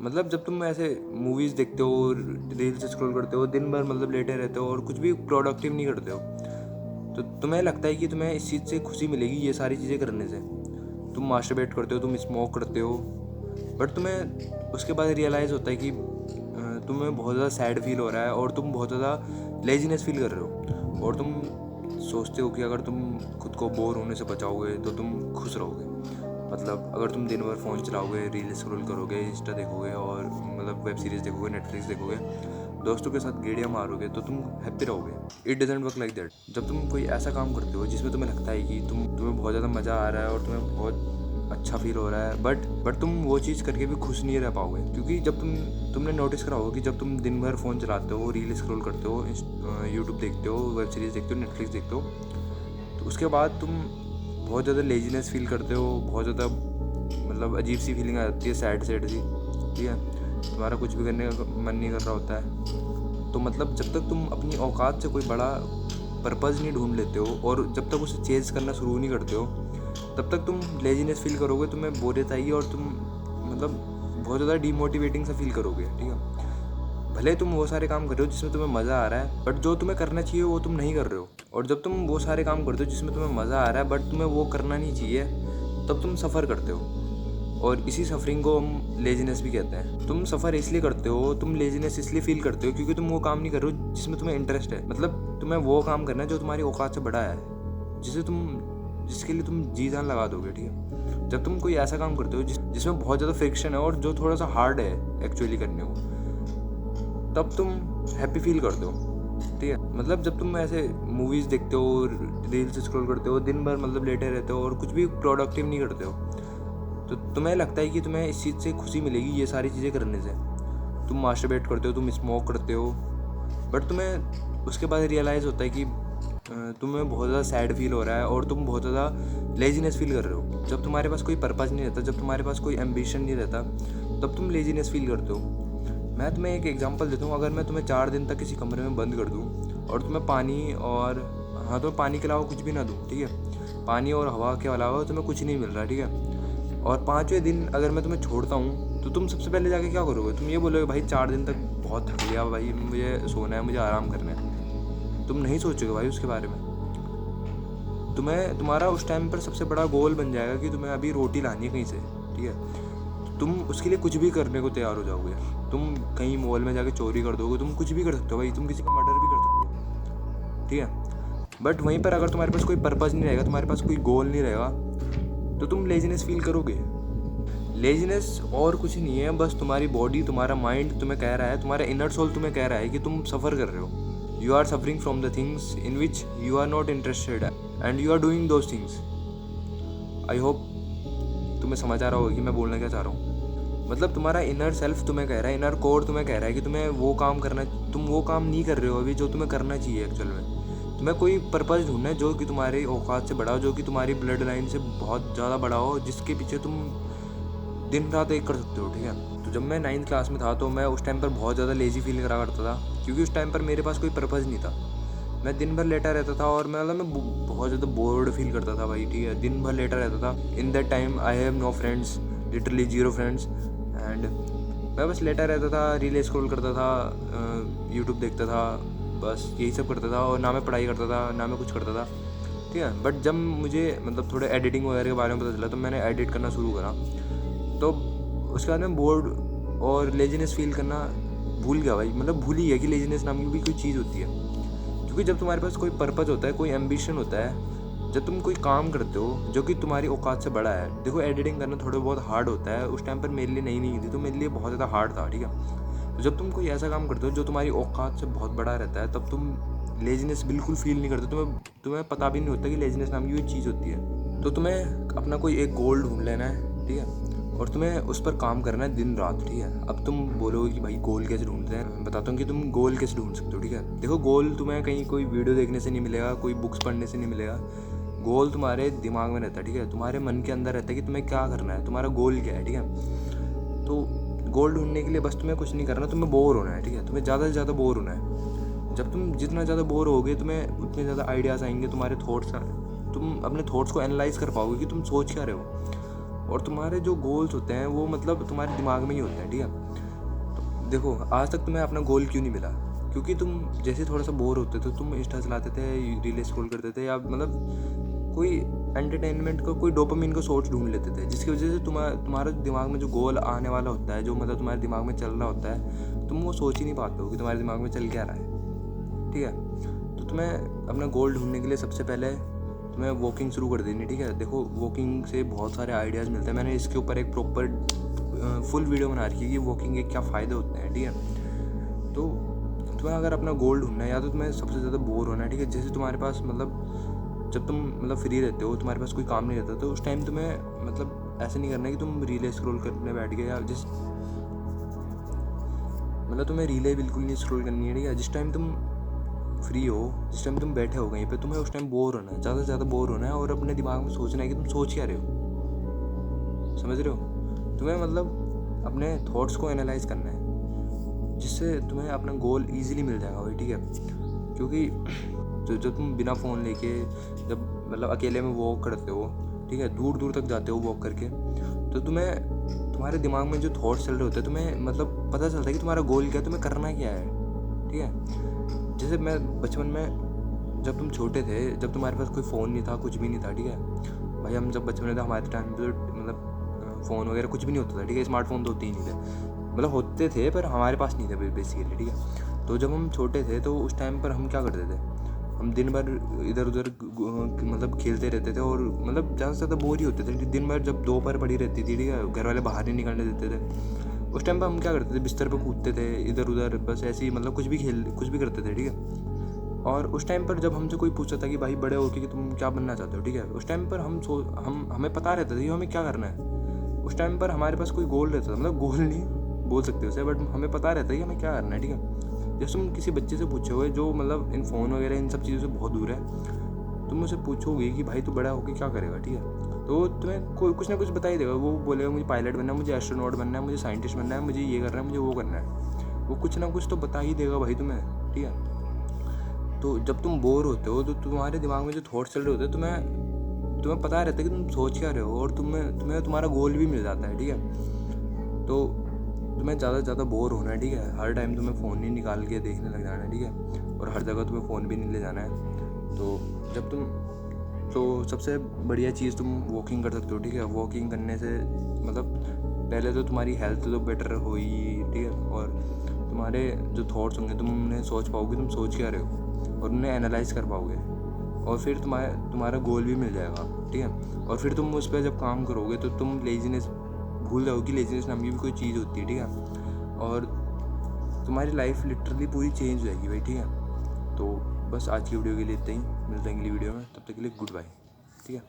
मतलब जब तुम ऐसे मूवीज़ देखते हो, रील्स स्क्रॉल करते हो, दिन भर मतलब लेटे रहते हो और कुछ भी प्रोडक्टिव नहीं करते हो, तो तुम्हें लगता है कि तुम्हें इस चीज़ से खुशी मिलेगी ये सारी चीज़ें करने से। तुम मास्टरबेट करते हो, तुम स्मोक करते हो, बट तुम्हें उसके बाद रियलाइज़ होता है कि तुम्हें बहुत ज़्यादा सैड फील हो रहा है और तुम बहुत ज़्यादा लेजीनेस फील कर रहे हो, और तुम सोचते हो कि अगर तुम खुद को बोर होने से बचाओगे तो तुम खुश रहोगे। मतलब अगर तुम दिन भर फ़ोन चलाओगे, रील स्क्रॉल करोगे, इंस्टा देखोगे और मतलब वेब सीरीज़ देखोगे, नेटफ्लिक्स देखोगे, दोस्तों के साथ गेड़ियाँ मारोगे, तो तुम हैप्पी रहोगे। It doesn't work like that. जब तुम कोई ऐसा काम करते हो जिसमें तुम्हें लगता है कि तुम्हें बहुत ज़्यादा मज़ा आ रहा है और तुम्हें बहुत अच्छा फील हो रहा है, बट तुम वो चीज़ करके भी खुश नहीं रह पाओगे, क्योंकि जब तुमने नोटिस करा होगा कि जब तुम दिन भर फ़ोन चलाते हो, रील स्क्रॉल करते हो, यूट्यूब देखते हो, वेब सीरीज़ देखते हो, नेटफ्लिक्स देखते हो, तो उसके बाद तुम बहुत ज़्यादा लेजीनेस फील करते हो, बहुत ज़्यादा मतलब अजीब सी फीलिंग आ जाती है, सैड सी, ठीक है। तुम्हारा कुछ भी करने का मन नहीं कर रहा होता है। तो मतलब जब तक तुम अपनी औकात से कोई बड़ा पर्पज़ नहीं ढूंढ लेते हो और जब तक उसे चेज़ करना शुरू नहीं करते हो, तब तक तुम लेजीनेस फील करोगे, तुम्हें बोरियत आएगी और तुम मतलब बहुत ज़्यादा डीमोटिवेटिंग सा फील करोगे, ठीक है। भले तुम वो सारे काम कर रहे हो जिसमें तुम्हें मज़ा आ रहा है, बट जो तुम्हें करना चाहिए वो तुम नहीं कर रहे हो। और जब तुम वो सारे काम करते हो जिसमें तुम्हें मज़ा आ रहा है बट तुम्हें वो करना नहीं चाहिए, तब तुम सफ़र करते हो। और इसी सफरिंग को हम लेजीनेस भी कहते हैं। तुम सफ़र इसलिए करते हो, तुम लेजीनेस इसलिए फील करते हो क्योंकि तुम वो काम नहीं कर रहे हो जिसमें तुम्हें इंटरेस्ट है। मतलब तुम्हें वो काम करना है जो तुम्हारी औकात से बड़ा है, जिसके लिए तुम जी जान लगा दोगे, ठीक है। जब तुम कोई ऐसा काम करते हो जिसमें बहुत ज़्यादा फ्रिक्शन है और जो थोड़ा सा हार्ड है एक्चुअली करने को, तब तुम हैप्पी फील करते हो, ठीक है। मतलब जब तुम ऐसे मूवीज़ देखते हो, रील्स स्क्रॉल करते हो, दिन भर मतलब लेटे रहते हो और कुछ भी प्रोडक्टिव नहीं करते हो, तो तुम्हें लगता है कि तुम्हें इस चीज़ से खुशी मिलेगी ये सारी चीज़ें करने से। तुम मास्टरबेट करते हो, तुम स्मोक करते हो, बट तुम्हें उसके बाद रियलाइज़ होता है कि तुम्हें बहुत ज़्यादा सैड फील हो रहा है और तुम बहुत ज़्यादा लेजीनेस फील कर रहे हो। जब तुम्हारे पास कोई पर्पज़ नहीं रहता, जब तुम्हारे पास कोई एम्बिशन नहीं रहता, तब तुम लेजीनेस फील करते हो। मैं तुम्हें एक एग्जांपल देता हूँ। अगर मैं तुम्हें 4 दिन तक किसी कमरे में बंद कर दूँ और तुम्हें पानी और तो पानी के अलावा कुछ भी ना दूँ, ठीक है, पानी और हवा के अलावा तुम्हें कुछ नहीं मिल रहा, ठीक है, और 5वें दिन अगर मैं तुम्हें छोड़ता हूँ, तो तुम सबसे पहले जाके क्या करोगे? तुम ये बोलोगे भाई 4 दिन तक बहुत थक गया भाई, मुझे सोना है, मुझे आराम करना है। तुम नहीं सोचोगे भाई उसके बारे में। तुम्हारा उस टाइम पर सबसे बड़ा गोल बन जाएगा कि तुम्हें अभी रोटी लानी है कहीं से, ठीक है। तुम उसके लिए कुछ भी करने को तैयार हो जाओगे। तुम कहीं मॉल में जाके चोरी कर दोगे, तुम कुछ भी कर सकते हो भाई, तुम किसी का मर्डर भी कर सकते हो, ठीक है। बट वहीं पर अगर तुम्हारे पास कोई पर्पज़ नहीं रहेगा, तुम्हारे पास कोई गोल नहीं रहेगा, तो तुम लेजीनेस फील करोगे। लेजीनेस और कुछ नहीं है, बस तुम्हारी बॉडी, तुम्हारा माइंड तुम्हें कह रहा है, तुम्हारा इनर सोल तुम्हें कह रहा है कि तुम सफ़र कर रहे हो। You are suffering from the things in which you are not interested and you are doing those things. I hope तुम्हें समझ आ रहा होगा कि मैं बोलना क्या चाह रहा हूँ। मतलब तुम्हारा इनर सेल्फ तुम्हें कह रहा है, इनर कोर तुम्हें कह रहा है कि तुम्हें वो काम करना, तुम वो काम नहीं कर रहे हो अभी जो तुम्हें करना चाहिए एक्चुअल में। तुम्हें कोई पर्पज़ ढूंढना है जो कि तुम्हारी औकात से बड़ा हो, जो कि तुम्हारी ब्लड लाइन से बहुत ज़्यादा बड़ा हो, जिसके पीछे तुम दिन रात एक कर सकते हो, ठीक है। तो जब मैं 9th क्लास में था तो मैं उस टाइम पर बहुत ज़्यादा लेजी फील करा करता था, क्योंकि उस टाइम पर मेरे पास कोई पर्पज़ नहीं था। मैं दिन भर लेटा रहता था और मैं बहुत ज़्यादा बोर्ड फील करता था भाई, ठीक है। दिन भर लेटा रहता था। In that time I have no friends, literally 0 friends, and मैं बस लेटा रहता था, रील स्क्रॉल करता था, यूट्यूब देखता था, बस यही सब करता था। और ना मैं पढ़ाई करता था, ना मैं कुछ करता था, ठीक है। बट जब मुझे मतलब थोड़े एडिटिंग वगैरह के बारे में पता चला, तो मैंने एडिट करना शुरू करा। तो उसके बाद मैं बोर्ड और लेजीनेस फील करना भूल गया भाई। मतलब भूल ही गया कि लेजीनेस नाम की भी कोई चीज़ होती है। क्योंकि जब तुम्हारे पास कोई पर्पज़ होता है, कोई एम्बिशन होता है, जब तुम कोई काम करते हो जो कि तुम्हारी औकात से बड़ा है। देखो, एडिटिंग करना थोड़ा बहुत हार्ड होता है। उस टाइम पर मेरे लिए नई थी, तो मेरे लिए बहुत ज़्यादा हार्ड था, ठीक है। तो जब तुम कोई ऐसा काम करते हो जो तुम्हारी औकात से बहुत बड़ा रहता है, तब तुम लेजीनेस बिल्कुल फील नहीं करते। तुम्हें पता भी नहीं होता कि लेजीनेस नाम की कोई चीज़ होती है। तो तुम्हें अपना कोई एक गोल ढूंढ लेना है, ठीक है, और तुम्हें उस पर काम करना है दिन रात, ठीक है। अब तुम बोलोगे कि भाई गोल कैसे ढूंढते हैं, मैं बताता हूँ कि तुम गोल कैसे ढूंढ सकते हो, ठीक है। देखो, गोल तुम्हें कहीं कोई वीडियो देखने से नहीं मिलेगा, कोई बुक्स पढ़ने से नहीं मिलेगा। गोल तुम्हारे दिमाग में रहता है, ठीक है, तुम्हारे मन के अंदर रहता है कि तुम्हें क्या करना है, तुम्हारा गोल क्या है, ठीक है। तो गोल ढूंढने के लिए बस तुम्हें कुछ नहीं करना, तुम्हें बोर होना है, ठीक है। तुम्हें ज़्यादा से ज़्यादा बोर होना है। जब तुम जितना ज़्यादा बोर होगे, तुम्हें उतने ज़्यादा आइडियाज़ आएंगे, तुम्हारे थॉट्स, तुम अपने थॉट्स को एनालाइज कर पाओगे कि तुम सोच क्या रहे हो। और तुम्हारे जो गोल्स होते हैं वो मतलब तुम्हारे दिमाग में ही होते हैं, ठीक है। तो देखो, आज तक तुम्हें अपना गोल क्यों नहीं मिला? क्योंकि तुम जैसे थोड़ा सा बोर होते थे तुम इंस्टा चलाते थे, रील स्क्रॉल करते थे, या मतलब कोई एंटरटेनमेंट को, कोई डोपामिन का सोर्स ढूंढ लेते थे, जिसकी वजह से तुम्हारे दिमाग में जो गोल आने वाला होता है, जो मतलब तुम्हारे दिमाग में चल रहा होता है, तुम वो सोच ही नहीं पाते हो कि तुम्हारे दिमाग में चल क्या रहा है, ठीक है। तो तुम्हें अपना गोल ढूंढने के लिए सबसे पहले तुम्हें वॉकिंग शुरू कर देनी, ठीक है। देखो, वॉकिंग से बहुत सारे आइडियाज़ मिलते हैं। मैंने इसके ऊपर एक प्रॉपर फुल वीडियो बना रखी है कि वॉकिंग के क्या फ़ायदे होते हैं, ठीक है। तो तुम्हें अगर अपना गोल ढूंढना है, या तो तुम्हें सबसे ज़्यादा बोर होना है, ठीक है। जैसे तुम्हारे पास मतलब जब तुम मतलब फ्री रहते हो, तुम्हारे पास कोई काम नहीं रहता, तो उस टाइम तुम्हें मतलब ऐसे नहीं करना है कि तुम रीलें स्क्रॉल करने बैठ गए, या जिस मतलब तुम्हें रीलें बिल्कुल नहीं स्क्रॉल करनी है, ठीक है। जिस टाइम तुम फ्री हो, जिस टाइम तुम बैठे हो कहीं पे, तुम्हें उस टाइम बोर होना है, ज़्यादा से ज़्यादा बोर होना है, और अपने दिमाग में सोचना है कि तुम सोच क्या रहे हो, समझ रहे हो। तुम्हें मतलब अपने थॉट्स को एनालाइज करना है, जिससे तुम्हें अपना गोल ईजिली मिल जाएगा भाई, ठीक है। क्योंकि जो तुम बिना फ़ोन लेके जब मतलब अकेले में वॉक करते हो, ठीक है, दूर दूर तक जाते हो वॉक करके, तो तुम्हारे दिमाग में जो थॉट्स चल रहे होते हैं, तुम्हें मतलब पता चलता है कि तुम्हारा गोल क्या है, तुम्हें करना क्या है, ठीक है। जैसे मैं बचपन में, जब तुम छोटे थे, जब तुम्हारे पास कोई फ़ोन नहीं था, कुछ भी नहीं था, ठीक है भाई, हम जब बचपन में थे हमारे टाइम पे मतलब फ़ोन वगैरह कुछ भी नहीं होता था, ठीक है। स्मार्टफोन तो होते ही नहीं थे, मतलब होते थे पर हमारे पास नहीं थे बेसिकली, ठीक है। तो जब हम छोटे थे तो उस टाइम पर हम क्या करते थे, हम दिन भर इधर उधर मतलब खेलते रहते थे, और मतलब ज़्यादा से ज़्यादा बोर ही होते थे। दिन भर जब दोपहर पड़ी रहती थी, ठीक है, घर वाले बाहर नहीं निकलने देते थे, उस टाइम पर हम क्या करते थे, बिस्तर पे कूदते थे इधर उधर, बस ऐसे ही मतलब कुछ भी करते थे, ठीक है। और उस टाइम पर जब हमसे कोई पूछता था कि भाई बड़े होके कि तुम क्या बनना चाहते हो, ठीक है, उस टाइम पर हमें पता रहता था कि हमें क्या करना है। उस टाइम पर हमारे पास कोई गोल रहता था, मतलब गोल नहीं बोल सकते उसे, बट हमें पता रहता है कि हमें क्या करना है, ठीक है। जैसे तुम किसी बच्चे से पूछोगे जो मतलब इन फ़ोन वगैरह इन सब चीज़ों से बहुत दूर है, तुम उसे पूछोगे कि भाई तू बड़ा होकर क्या करेगा, ठीक है, तो तुम्हें कोई कुछ ना कुछ बता ही देगा। वो बोलेगा मुझे पायलट बनना है, मुझे एस्ट्रोनॉट बनना है, मुझे साइंटिस्ट बनना है, मुझे ये करना है, मुझे वो करना है। वो कुछ ना कुछ तो बता ही देगा भाई तुम्हें, ठीक है। तो जब तुम बोर होते हो तो तुम्हारे दिमाग में जो थॉट्स चल रहे होते हैं, तुम्हें पता रहता है कि तुम सोच क्या रहे हो, और तुम्हें तुम्हारा गोल भी मिल जाता है, ठीक है। तो तुम्हें ज़्यादा से ज़्यादा बोर होना है, ठीक है। हर टाइम तुम्हें फ़ोन नहीं निकाल के देखने लग जाना है, ठीक है, और हर जगह तुम्हें फ़ोन भी नहीं ले जाना है। तो सबसे बढ़िया चीज़ तुम वॉकिंग कर सकते हो, ठीक है। वॉकिंग करने से मतलब पहले तो तुम्हारी हेल्थ तो बेटर होगी, ठीक है, और तुम्हारे जो थॉट्स होंगे तुम उन्हें सोच पाओगे, तुम सोच क्या रहे हो, और उन्हें एनालाइज कर पाओगे, और फिर तुम्हारा गोल भी मिल जाएगा, ठीक है। और फिर तुम उस पर जब काम करोगे तो तुम लेजीनेस भूल जाओगे, लेजीनेस नाम की भी कोई चीज़ होती है, ठीक है, और तुम्हारी लाइफ लिटरली पूरी चेंज हो जाएगी भाई, ठीक है। तो बस आज की वीडियो के लिए इतना ही, मिलते हैं अगली वीडियो में, तब तक के लिए गुड बाय, ठीक है।